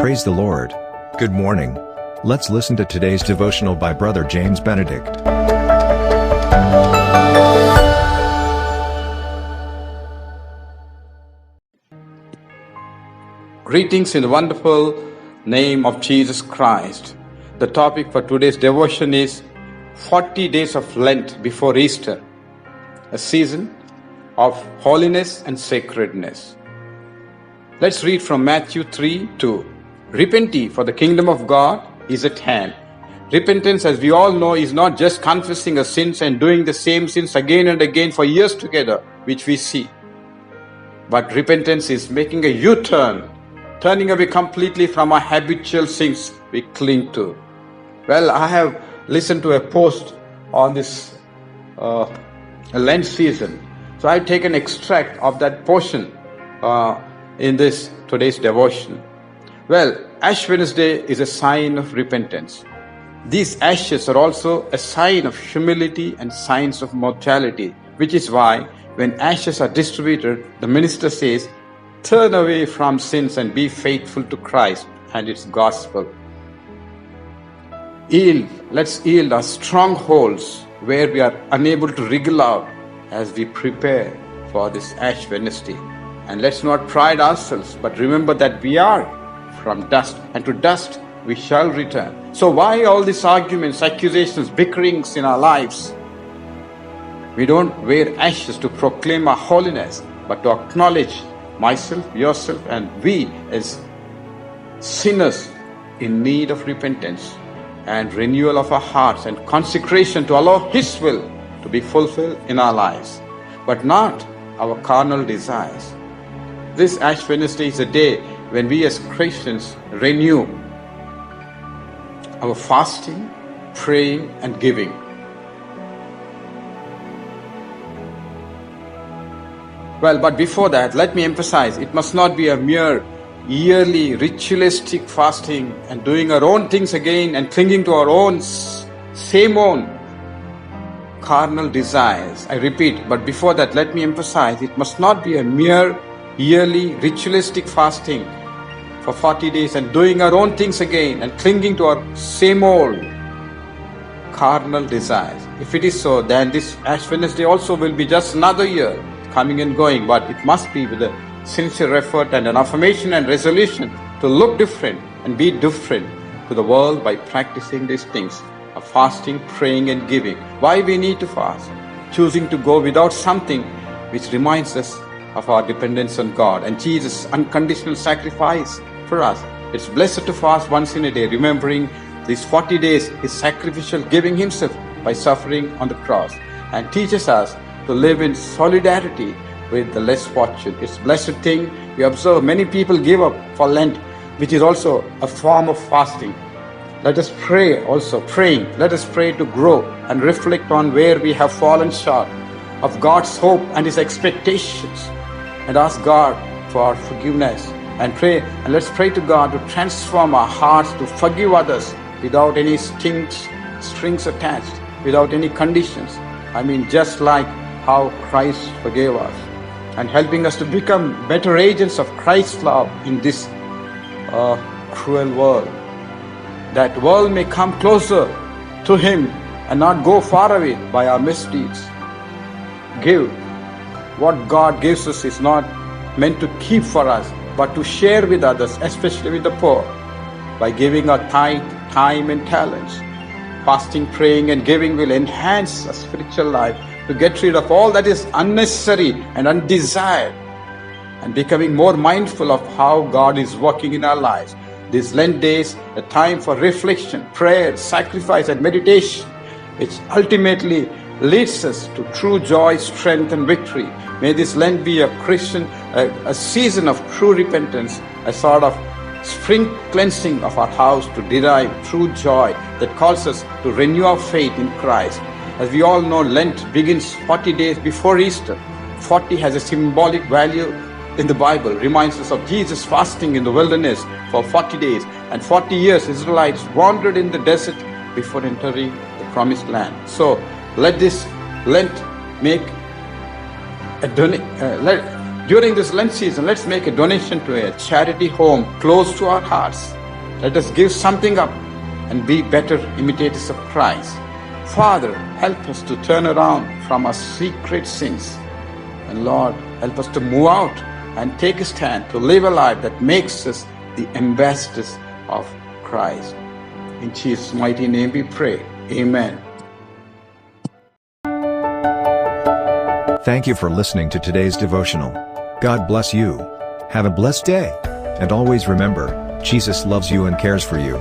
Praise the Lord. Good morning. Let's listen to today's devotional by Brother James Benedict. Greetings in the wonderful name of Jesus Christ. The topic for today's devotion is 40 days of Lent before Easter, a season of holiness and sacredness. Let's read from Matthew 3:2. Repent ye, for the kingdom of God is at hand. Repentance, as we all know, is not just confessing our sins and doing the same sins again and again for years together, which we see. But repentance is making a U-turn, turning away completely from our habitual sins we cling to. Well, I have listened to a post on this Lent season. So I've taken extract of that portion in this today's devotion. Well, Ash Wednesday is a sign of repentance. These ashes are also a sign of humility and signs of mortality, which is why when ashes are distributed, the minister says, turn away from sins and be faithful to Christ and its gospel. Let's yield our strongholds where we are unable to wriggle out as we prepare for this Ash Wednesday. And let's not pride ourselves, but remember that we are from dust, and to dust we shall return. So why all these arguments, accusations, bickerings in our lives? We don't wear ashes to proclaim our holiness, but to acknowledge myself, yourself, and we as sinners in need of repentance and renewal of our hearts and consecration to allow His will to be fulfilled in our lives, but not our carnal desires. This Ash Wednesday is a day when we as Christians renew our fasting, praying, and giving. Well, but before that, let me emphasize, it must not be a mere yearly ritualistic fasting and doing our own things again and clinging to our own carnal desires. I repeat, but before that, let me emphasize, it must not be a mere yearly ritualistic fasting for 40 days and doing our own things again and clinging to our same old carnal desires. If it is so, then this Ash Wednesday also will be just another year coming and going, but it must be with a sincere effort and an affirmation and resolution to look different and be different to the world by practicing these things of fasting, praying, and giving. Why we need to fast? Choosing to go without something which reminds us of our dependence on God and Jesus' unconditional sacrifice for us. It's blessed to fast once in a day, remembering these 40 days, His sacrificial giving Himself by suffering on the cross, and teaches us to live in solidarity with the less fortunate. It's a blessed thing. We observe many people give up for Lent, which is also a form of fasting. Let us pray also, praying. Let us pray to grow and reflect on where we have fallen short of God's hope and His expectations, and ask God for forgiveness and pray. And let's pray to God to transform our hearts to forgive others without any strings attached, without any conditions. I mean, just like how Christ forgave us, and helping us to become better agents of Christ's love in this cruel world. That world may come closer to Him and not go far away by our misdeeds. Give. What God gives us is not meant to keep for us, but to share with others, especially with the poor, by giving our tithe, time, and talents. Fasting, praying, and giving will enhance our spiritual life to get rid of all that is unnecessary and undesired, and becoming more mindful of how God is working in our lives. These Lent days, a time for reflection, prayer, sacrifice, and meditation, which ultimately leads us to true joy, strength, and victory. May this Lent be a season of true repentance, a sort of spring cleansing of our house to derive true joy that calls us to renew our faith in Christ. As we all know, Lent begins 40 days before Easter. 40 has a symbolic value in the Bible, reminds us of Jesus fasting in the wilderness for 40 days, and 40 years Israelites wandered in the desert before entering the promised land. So let this Lent make a During this Lent season, let's make a donation to a charity home close to our hearts. Let us give something up and be better imitators of Christ. Father, help us to turn around from our secret sins. And Lord, help us to move out and take a stand to live a life that makes us the ambassadors of Christ. In Jesus' mighty name we pray. Amen. Thank you for listening to today's devotional. God bless you. Have a blessed day. And always remember, Jesus loves you and cares for you.